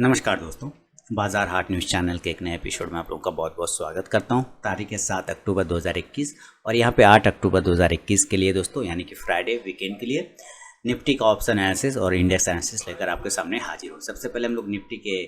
नमस्कार दोस्तों, बाजार हाट न्यूज़ चैनल के एक नए एपिसोड में आप लोगों का बहुत बहुत स्वागत करता हूं। तारीख है 7 अक्टूबर 2021 और यहां पे 8 अक्टूबर 2021 के लिए दोस्तों, यानी कि फ्राइडे वीकेंड के लिए निफ्टी का ऑप्शन एनालिसिस और इंडेक्स एनालिसिस लेकर आपके सामने हाजिर हूँ। सबसे पहले हम लोग निफ्टी के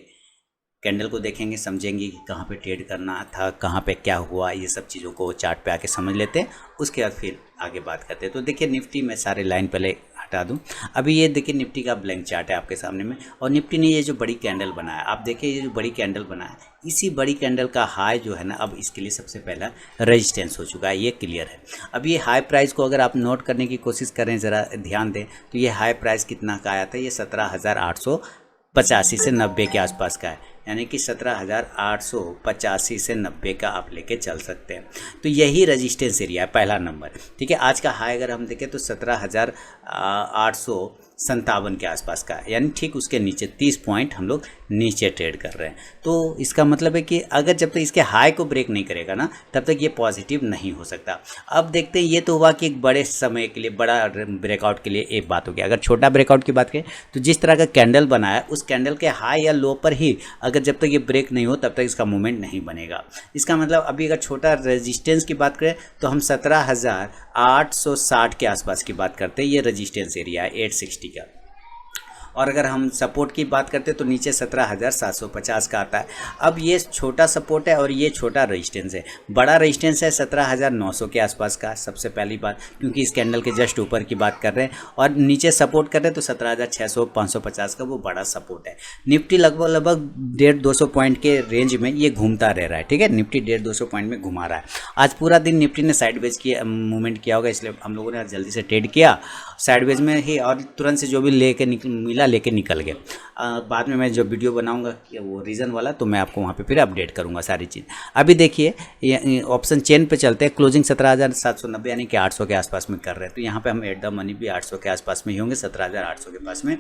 कैंडल को देखेंगे, समझेंगे कि कहाँ पे ट्रेड करना था, कहाँ पे क्या हुआ, ये सब चीज़ों को चार्ट पे आके समझ लेते हैं। उसके बाद फिर आगे बात करते हैं। तो देखिए, निफ्टी में सारे लाइन पहले हटा दूं। अभी ये देखिए, निफ्टी का ब्लैंक चार्ट है आपके सामने में, और निफ्टी ने ये जो बड़ी कैंडल बनाया, आप देखिए ये जो बड़ी कैंडल बनाया, इसी बड़ी कैंडल का हाई जो है ना, अब इसके लिए सबसे पहला रेजिस्टेंस हो चुका है, ये क्लियर है। अब ये हाई प्राइस को अगर आप नोट करने की कोशिश करें, ज़रा ध्यान दें, तो ये हाई प्राइस कितना का आया था, ये 17,885 से 90 के आसपास का है, यानी कि 17,885 से 90 का आप लेके चल सकते हैं। तो यही रेजिस्टेंस एरिया है, पहला नंबर। ठीक है, आज का हाई अगर हम देखें तो 17,857 के आसपास का, यानी ठीक उसके नीचे 30 पॉइंट हम लोग नीचे ट्रेड कर रहे हैं। तो इसका मतलब है कि अगर जब तक इसके हाई को ब्रेक नहीं करेगा ना, तब तक ये पॉजिटिव नहीं हो सकता। अब देखते हैं, ये तो हुआ कि एक बड़े समय के लिए, बड़ा ब्रेकआउट के लिए एक बात हो गया। अगर छोटा ब्रेकआउट की बात करें तो जिस तरह का कैंडल बनाया, उस कैंडल के हाई या लो पर ही अगर जब तक ये ब्रेक नहीं हो, तब तक इसका मूवमेंट नहीं बनेगा। इसका मतलब अभी अगर छोटा रेजिस्टेंस की बात करें तो हम 17,860 के आसपास की बात करते हैं, ये रेजिस्टेंस एरिया है 860 का। और अगर हम सपोर्ट की बात करते हैं तो नीचे 17,750 का आता है। अब ये छोटा सपोर्ट है और ये छोटा रेजिस्टेंस है। बड़ा रेजिस्टेंस है 17,900 के आसपास का, सबसे पहली बात, क्योंकि इस कैंडल के जस्ट ऊपर की बात कर रहे हैं, और नीचे सपोर्ट कर रहे हैं तो 17,600-550 का वो बड़ा सपोर्ट है। निफ्टी लगभग 150-200 पॉइंट के रेंज में ये घूमता रह रहा है। ठीक है, निफ्टी 150-200 पॉइंट में घुमा रहा है। आज पूरा दिन निफ्टी ने साइडवेज की मूवमेंट किया होगा, इसलिए हम लोगों ने आज जल्दी से ट्रेड किया साइडवेज में ही, और तुरंत से जो भी लेके निकल गए। बाद में मैं जो वीडियो बनाऊंगा कि वो रीज़न वाला, तो मैं आपको वहाँ पे फिर अपडेट करूंगा सारी चीज़। अभी देखिए, ऑप्शन चेन पे चलते हैं। क्लोजिंग 17,790 यानी कि 800 के आसपास में कर रहे हैं। तो यहाँ पे हम एट द मनी भी 800 के आसपास में ही होंगे, 17,800 के पास में।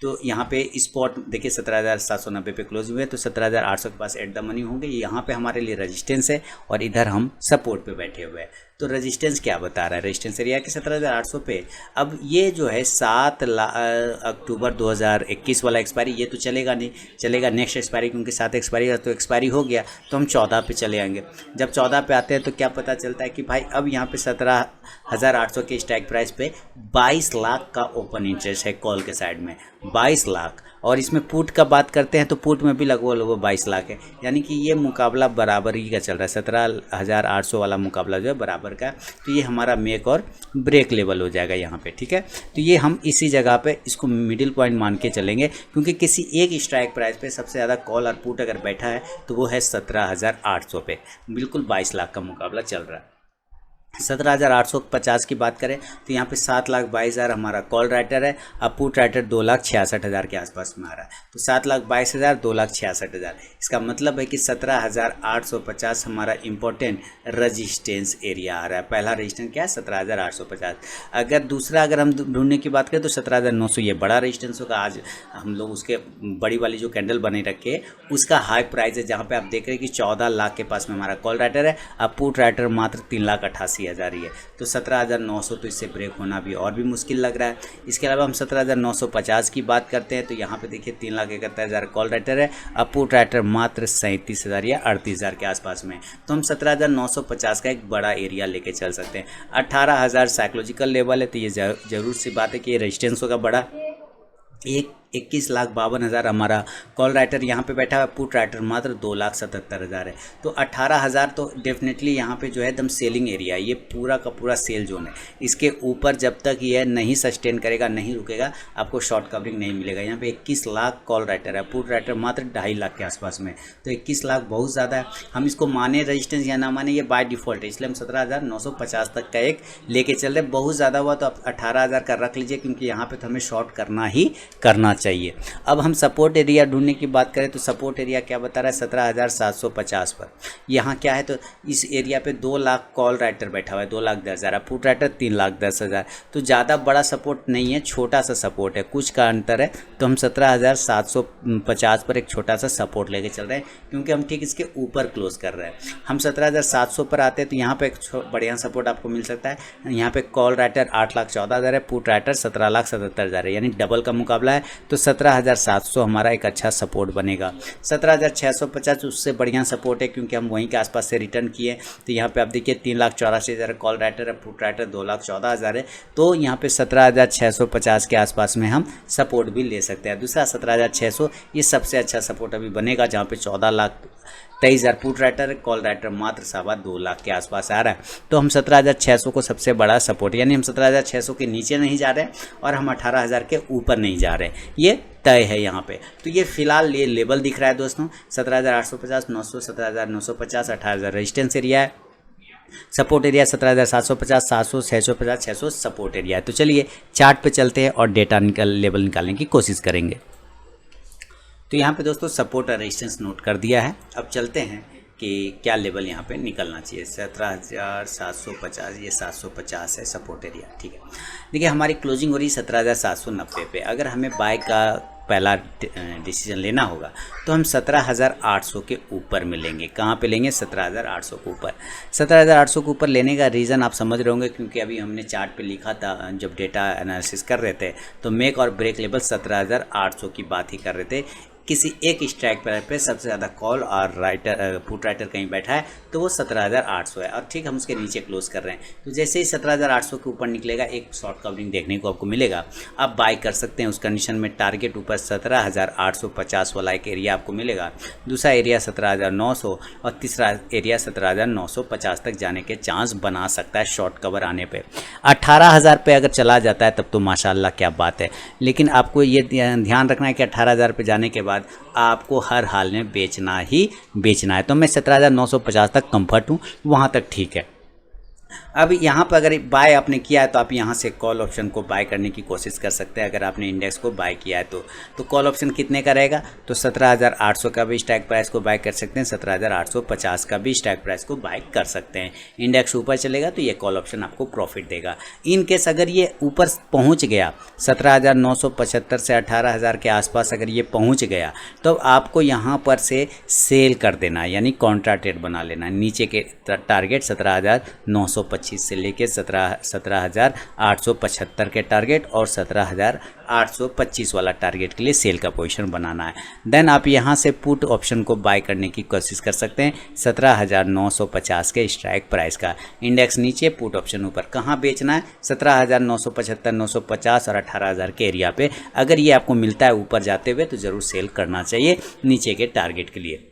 तो यहाँ पे स्पॉट देखिए 17,790 पे क्लोज हुए, तो 17,800 के पास एट द मनी होंगे। यहाँ पे हमारे लिए रेजिस्टेंस है और इधर हम सपोर्ट पे बैठे हुए हैं। तो रेजिस्टेंस क्या बता रहा है, रेजिस्टेंस एरिया के 17,800 पे। अब ये जो है 7 अक्टूबर 2021 वाला एक्सपायरी, ये तो चलेगा नहीं, चलेगा नेक्स्ट एक्सपायरी, क्योंकि 7 एक्सपायरी तो एक्सपायरी हो गया, तो हम 14 पे चले आएंगे। जब 14 पे आते हैं तो क्या पता चलता है कि भाई अब यहाँ पे 17,800 के स्ट्राइक प्राइस पे 22 लाख का ओपन इंटरेस्ट है कॉल के साइड में, 22 लाख। और इसमें पुट का बात करते हैं तो पुट में भी लगभग 22 लाख है, यानी कि ये मुकाबला बराबरी का चल रहा है। 17,800 वाला मुकाबला जो है बराबर का, तो ये हमारा मेक और ब्रेक लेवल हो जाएगा यहाँ पे। ठीक है, तो ये हम इसी जगह पे इसको मिडिल पॉइंट मान के चलेंगे, क्योंकि किसी एक स्ट्राइक प्राइस पे सबसे ज़्यादा कॉल और पुट अगर बैठा है तो वो है 17,800 पे। बिल्कुल 22 लाख का मुकाबला चल रहा है। 17,850 की बात करें तो यहाँ पे 7,22,000 हमारा कॉल राइटर है, अब पुट राइटर 2,66,000 के आसपास में आ रहा है। तो 7,22,000, 2,66,000, इसका मतलब है कि 17,850 हमारा इंपॉर्टेंट रजिस्टेंस एरिया आ रहा है। पहला रजिस्टेंस क्या है, 17,850। अगर दूसरा अगर हम ढूंढने की बात करें तो 17,900 ये बड़ा रजिस्टेंस होगा। आज हम लोग उसके बड़ी वाली जो कैंडल बने रखे उसका हाई प्राइस है, जहाँ पे आप देख रहे हैं कि 14 लाख के पास में हमारा कॉल राइटर है, अब पुट राइटर मात्र 3,88,000 ही है। तो 17,900 तो इससे ब्रेक होना भी और भी मुश्किल लग रहा है। इसके अलावा हम 17,950 की बात करते हैं तो यहाँ पे देखिए 3,71,000 कॉल राइटर है, अब पुट राइटर मात्र 37,000 या 38,000 के आसपास में। तो हम 17,950 का एक बड़ा एरिया लेके चल सकते हैं। 18,000 साइकोलॉजिकल लेवल है, तो ये जरूर सी बात है कि ये रेजिस्टेंस होगा बड़ा। 21,52,000 हमारा कॉल राइटर यहाँ पे बैठा है, पुट राइटर मात्र 2,77,000 है। तो 18,000 तो डेफिनेटली यहाँ पे जो है एकदम सेलिंग एरिया है, ये पूरा का पूरा सेल जोन है। इसके ऊपर जब तक ये नहीं सस्टेन करेगा, नहीं रुकेगा, आपको शॉर्ट कवरिंग नहीं मिलेगा। यहाँ पे 21 लाख कॉल राइटर है, पुट राइटर मात्र 2.5 लाख के आसपास में। तो 21 लाख बहुत ज़्यादा है। हम इसको माने रेजिस्टेंस या ना माने, ये बाय डिफ़ॉल्ट है, इसलिए हम 17,950 तक का एक लेके चल रहे। बहुत ज़्यादा हुआ तो आप 18,000 का रख लीजिए, क्योंकि यहाँ पे तो हमें शॉर्ट करना ही करना चाहिए। अब हम सपोर्ट एरिया ढूंढने की बात करें तो सपोर्ट एरिया क्या बता रहा है, 17,750 पर। यहाँ क्या है, तो इस एरिया पे 2 लाख कॉल राइटर बैठा हुआ है, 2,10,000, पुट राइटर 3,10,000। तो ज़्यादा बड़ा सपोर्ट नहीं है, छोटा सा सपोर्ट है, कुछ का अंतर है। तो हम 17,750 पर एक छोटा सा सपोर्ट लेके चल रहे हैं, क्योंकि हम ठीक इसके ऊपर क्लोज कर रहे हैं। हम 17,700 पर आते हैं तो यहाँ पे एक बढ़िया सपोर्ट आपको मिल सकता है। यहाँ पे कॉल राइटर 8,14,000 है, पुट राइटर 17,77,000 है, यानी डबल का मुकाबला है। तो 17,700 हमारा एक अच्छा सपोर्ट बनेगा। 17,650 उससे बढ़िया सपोर्ट है, क्योंकि हम वहीं के आसपास से रिटर्न किए। तो यहाँ पे आप देखिए 3,84,000 कॉल राइटर है, पुट राइटर 2,14,000 है। तो यहाँ पे 17,650 के आसपास में हम सपोर्ट भी ले सकते हैं। दूसरा 17,600 ये सबसे अच्छा सपोर्ट अभी बनेगा, जहाँ पे 14,23,000 पुट राइटर है, कॉल राइटर मात्र 2.25 लाख के आसपास आ रहा है। तो हम 17,600 को सबसे बड़ा सपोर्ट, यानी हम 17,600 के नीचे नहीं जा रहे और हम 18,000 के ऊपर नहीं जा रहे, ये तय है यहाँ पे। तो ये फिलहाल ये लेवल दिख रहा है दोस्तों, 17,850, 900, 17,950, 18,000 रेजिस्टेंस एरिया है। सपोर्ट एरिया 17,750, 700, 650, 600 सपोर्ट एरिया है। तो चलिए चार्ट पे चलते हैं और डेटा लेवल निकालने की कोशिश करेंगे। तो यहाँ पे दोस्तों सपोर्ट और रेजिस्टेंस नोट कर दिया है। अब चलते हैं कि क्या लेवल यहाँ पे निकलना चाहिए। 17,750, ये 750 है सपोर्ट एरिया, ठीक है। देखिए हमारी क्लोजिंग हो रही है 17,790 पे। अगर हमें बाय का पहला डिसीजन लेना होगा तो हम 17,800 के ऊपर मिलेंगे। कहाँ पे लेंगे? 17,800 के ऊपर। 17,800 के ऊपर लेने का रीज़न आप समझ रहे होंगे, क्योंकि अभी हमने चार्ट पे लिखा था जब डेटा एनालिसिस कर रहे थे, तो मेक और ब्रेक लेवल 17,800 की बात ही कर रहे थे। किसी एक स्ट्राइक प्राइस पे सबसे ज़्यादा कॉल और राइटर पुट राइटर कहीं बैठा है तो वो 17,800 है, और ठीक हम उसके नीचे क्लोज कर रहे हैं। तो जैसे ही 17,800 के ऊपर निकलेगा एक शॉर्ट कवरिंग देखने को आपको मिलेगा, आप बाय कर सकते हैं उस कंडीशन में। टारगेट ऊपर 17,850 वाला एक एरिया आपको मिलेगा, दूसरा एरिया 17,900 और तीसरा एरिया 17,950 तक जाने के चांस बना सकता है शॉर्ट कवर आने पे। 18,000 पे अगर चला जाता है तब तो माशाल्लाह क्या बात है, लेकिन आपको ये ध्यान रखना है कि 18,000 पे जाने के बाद आपको हर हाल में बेचना ही बेचना है। तो मैं 17,950 तक कंफर्ट हूँ, वहाँ तक ठीक है। अब यहाँ पर अगर बाय आपने किया है तो आप यहाँ से कॉल ऑप्शन को बाय करने की कोशिश कर सकते हैं। अगर आपने इंडेक्स को बाय किया है तो कॉल ऑप्शन कितने का रहेगा? तो 17,800 का भी स्ट्राइक प्राइस को बाय कर सकते हैं, 17,850 का भी स्ट्राइक प्राइस को बाय कर सकते हैं। इंडेक्स ऊपर चलेगा तो ये कॉल ऑप्शन आपको प्रॉफिट देगा। इन केस अगर ये ऊपर पहुँच गया 17,975 से 18,000 के आसपास अगर ये पहुँच गया तो आपको यहाँ पर से सेल कर देना, यानी कॉन्ट्रा ट्रेड बना लेना। नीचे के टारगेट 17,925 से लेके 17,875 के टारगेट और 17,825 वाला टारगेट के लिए सेल का पोजीशन बनाना है। देन आप यहां से पुट ऑप्शन को बाय करने की कोशिश कर सकते हैं 17,950 के स्ट्राइक प्राइस का। इंडेक्स नीचे, पुट ऑप्शन ऊपर। कहां बेचना है? 17,975, 950 और 18,000 के एरिया पे। अगर ये आपको मिलता है ऊपर जाते हुए तो ज़रूर सेल करना चाहिए नीचे के टारगेट के लिए।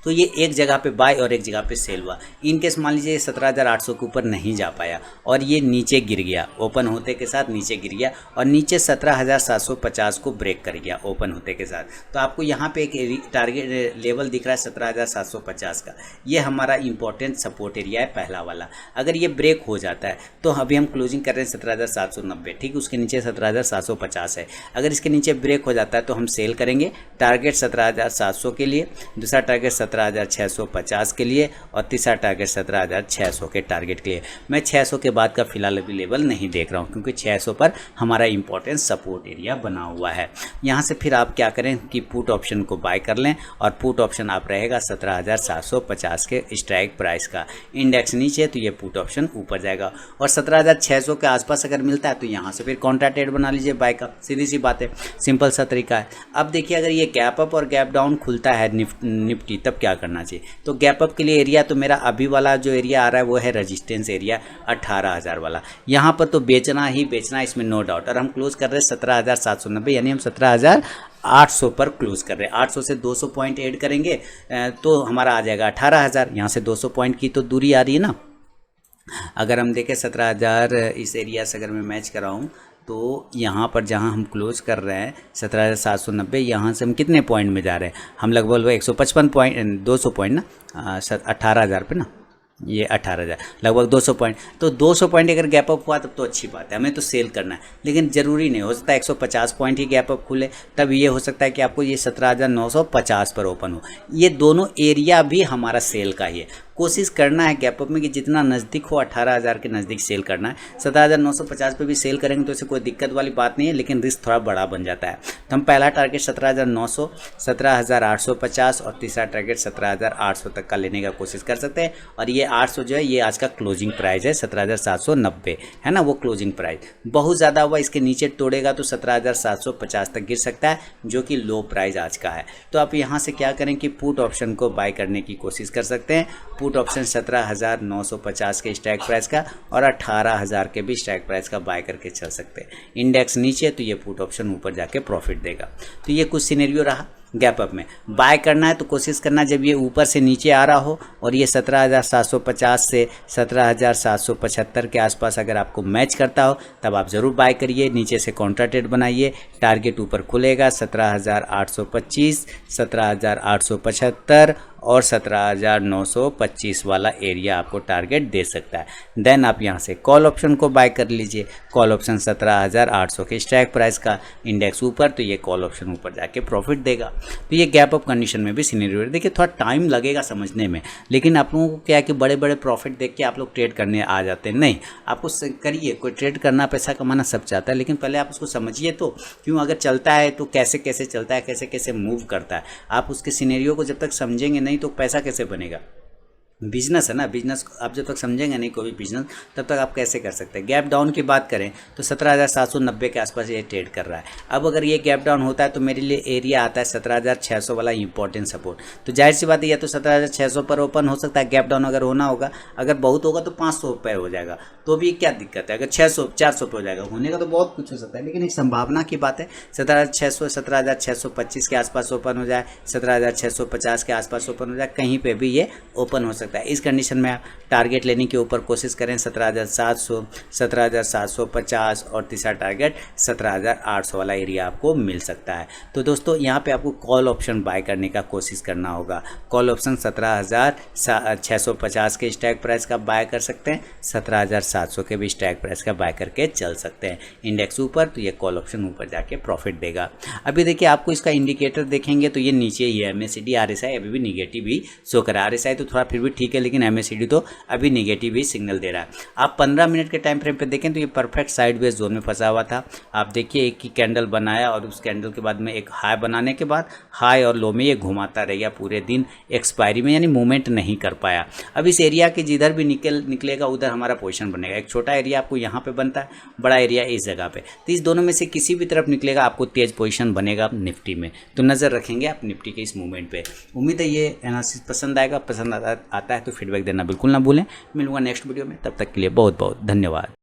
तो ये एक जगह पे बाय और एक जगह पे सेल हुआ। इन केस मान लीजिए 17,800 के ऊपर नहीं जा पाया और ये नीचे गिर गया, ओपन होते के साथ नीचे गिर गया और नीचे 17,750 को ब्रेक कर गया ओपन होते के साथ, तो आपको यहाँ पे एक टारगेट लेवल दिख रहा है 17,750 का। ये हमारा इंपॉर्टेंट सपोर्ट एरिया है पहला वाला। अगर ये ब्रेक हो जाता है तो अभी हम क्लोजिंग कर रहे हैं 17,790, ठीक, उसके नीचे 17,750 है। अगर इसके नीचे ब्रेक हो जाता है तो हम सेल करेंगे। टारगेट 17,700 के लिए, दूसरा टारगेट 17,650 के लिए और तीसरा टारगेट 17,600 के टारगेट के लिए। मैं 600 के बाद का फिलहाल अभी लेवल नहीं देख रहा हूँ, क्योंकि 600 पर हमारा इंपॉर्टेंट सपोर्ट एरिया बना हुआ है। यहाँ से फिर आप क्या करें कि पुट ऑप्शन को बाय कर लें और पुट ऑप्शन आप रहेगा 17,750 के स्ट्राइक प्राइस का। इंडेक्स नीचे तो ये पुट ऑप्शन ऊपर जाएगा और 17,600 के आसपास अगर मिलता है तो यहाँ से फिर कॉन्ट्रैक्ट ट्रेड बना लीजिए बाय का। सीधी सी बात है, सिंपल सा तरीका है। अब देखिए अगर ये गैप अप और गैप डाउन खुलता है निफ्टी, तब क्या करना चाहिए? तो गैप अप के लिए एरिया तो मेरा अभी वाला जो एरिया आ रहा है वो है रेजिस्टेंस एरिया 18,000 वाला। यहाँ पर तो बेचना ही बेचना, इसमें नो डाउट। और हम क्लोज कर रहे हैं 17,790, यानी हम 17,800 पर क्लोज कर रहे हैं। 800 से 200 पॉइंट ऐड करेंगे तो हमारा आ जाएगा 18,000। यहाँ से 200 पॉइंट की तो दूरी आ रही है ना। अगर हम देखें 17,000 इस एरिया से अगर मैं मैच कराऊँ तो यहाँ पर जहाँ हम क्लोज कर रहे हैं 17,790, यहाँ से हम कितने पॉइंट में जा रहे हैं? हम लगभग 155 पॉइंट, 200 पॉइंट ना, 18,000 पे ना, ये 18,000 लगभग 200 पॉइंट। तो 200 पॉइंट अगर गैप अप हुआ तब तो अच्छी बात है, हमें तो सेल करना है। लेकिन ज़रूरी नहीं, हो सकता है 150 पॉइंट ही गैप अप खुले, तब ये हो सकता है कि आपको ये 17,950 पर ओपन हो। ये दोनों एरिया भी हमारा सेल का ही है। कोशिश करना है गैप अप में कि जितना नज़दीक हो 18,000 के नज़दीक सेल करना है। 17,950 पे भी सेल करेंगे तो इससे कोई दिक्कत वाली बात नहीं है, लेकिन रिस्क थोड़ा बड़ा बन जाता है। तो हम पहला टारगेट 17,900, 17,850 और तीसरा टारगेट 17,800 तक का लेने का कोशिश कर सकते हैं। और ये 800 जो है ये आज का क्लोजिंग प्राइस है, 17,790 है ना, वो क्लोजिंग प्राइस। बहुत ज़्यादा हुआ, इसके नीचे तोड़ेगा तो 17,750 तक गिर सकता है, जो कि लो प्राइस आज का है। तो आप यहाँ से क्या करें कि पुट ऑप्शन को बाय करने की कोशिश कर सकते हैं। पुट ऑप्शन 17,950 के स्ट्राइक प्राइस का और 18,000 के भी स्ट्राइक प्राइस का बाय करके चल सकते हैं। इंडेक्स नीचे तो ये पुट ऑप्शन ऊपर जाके प्रॉफिट देगा। तो ये कुछ सिनेरियो रहा गैप अप में। बाय करना है तो कोशिश करना जब ये ऊपर से नीचे आ रहा हो और ये 17,750 से 17,775 के आसपास अगर आपको मैच करता हो तब आप ज़रूर बाय करिए। नीचे से काउंटर ट्रेड बनाइए, टारगेट ऊपर खुलेगा 17,825, 17,875 और 17,925 वाला एरिया आपको टारगेट दे सकता है। देन आप यहाँ से कॉल ऑप्शन को बाय कर लीजिए। कॉल ऑप्शन 17,800 के स्ट्राइक प्राइस का, इंडेक्स ऊपर तो ये कॉल ऑप्शन ऊपर जाके प्रॉफिट देगा। तो ये गैप अप कंडीशन में भी सिनेरियो है। देखिए थोड़ा टाइम लगेगा समझने में, लेकिन आप लोगों को क्या है कि बड़े बड़े प्रॉफिट देख के आप लोग ट्रेड करने आ जाते हैं। नहीं, आपको करिए, कोई ट्रेड करना पैसा कमाना सब चाहता है, लेकिन पहले आप उसको समझिए तो क्यों, अगर चलता है तो कैसे कैसे चलता है, कैसे कैसे मूव करता है। आप उसके सिनेरियो को जब तक समझेंगे नहीं तो पैसा कैसे बनेगा। बिजनेस है ना, बिजनेस आप जब तक समझेंगे नहीं कोई भी बिजनेस तब तक आप कैसे कर सकते हैं। गैप डाउन की बात करें तो 17,790 के आसपास ये ट्रेड कर रहा है। अब अगर ये गैप डाउन होता है तो मेरे लिए एरिया आता है 17,600 वाला इंपॉर्टेंट सपोर्ट। तो जाहिर सी बात है या तो 17,600 पर ओपन हो सकता है, गैप डाउन अगर होना होगा, अगर बहुत होगा तो 500 पे हो जाएगा, तो भी क्या दिक्कत है। अगर 600 400 पे हो जाएगा, होने का तो बहुत कुछ हो सकता है, लेकिन एक संभावना की बात है। 17,600 17,625 के आसपास ओपन हो जाए, 17,650 के आसपास ओपन हो जाए, कहीं पर भी ये ओपन हो सकता है। इस कंडीशन में आप टारगेट लेने के ऊपर कोशिश करें 17,700, 17,750 और तीसरा टारगेट 17,800 वाला एरिया आपको मिल सकता है। तो दोस्तों यहाँ पे आपको कॉल ऑप्शन बाय करने का कोशिश करना होगा। कॉल ऑप्शन 17,650 के स्ट्राइक प्राइस का बाय कर सकते हैं, 17,700 के भी स्ट्राइक प्राइस का बाय करके चल सकते हैं। इंडेक्स ऊपर तो ये कॉल ऑप्शन ऊपर जाके प्रॉफिट देगा। अभी देखिए आपको इसका इंडिकेटर देखेंगे तो ये नीचे ही है, MACD RSI अभी भी निगेटिव ही शो कर रहा है। RSI तो थोड़ा फिर भी ठीक है, लेकिन MACD तो अभी नेगेटिव ही सिग्नल दे रहा है। आप 15 मिनट के टाइम फ्रेम पे देखें तो ये परफेक्ट साइडवेज जोन में फंसा हुआ था। आप देखिए एक ही कैंडल बनाया और उस कैंडल के बाद में एक हाई बनाने के बाद हाई और लो में ये घुमाता रह गया पूरे दिन एक्सपायरी में, यानी मूवमेंट नहीं कर पाया। अब इस एरिया के जिधर भी निकलेगा उधर हमारा पोजीशन बनेगा। एक छोटा एरिया आपको यहाँ पे बनता है, बड़ा एरिया इस जगह पे, तो इस दोनों में से किसी भी तरफ निकलेगा आपको तेज पोजीशन बनेगा निफ्टी में। तो नज़र रखेंगे आप निफ्टी के इस मूवमेंट पे। उम्मीद है ये एनालिसिस पसंद आएगा। पसंद आता है तो फीडबैक देना बिल्कुल ना भूलें। मिलूंगा नेक्स्ट वीडियो में, तब तक के लिए बहुत बहुत धन्यवाद।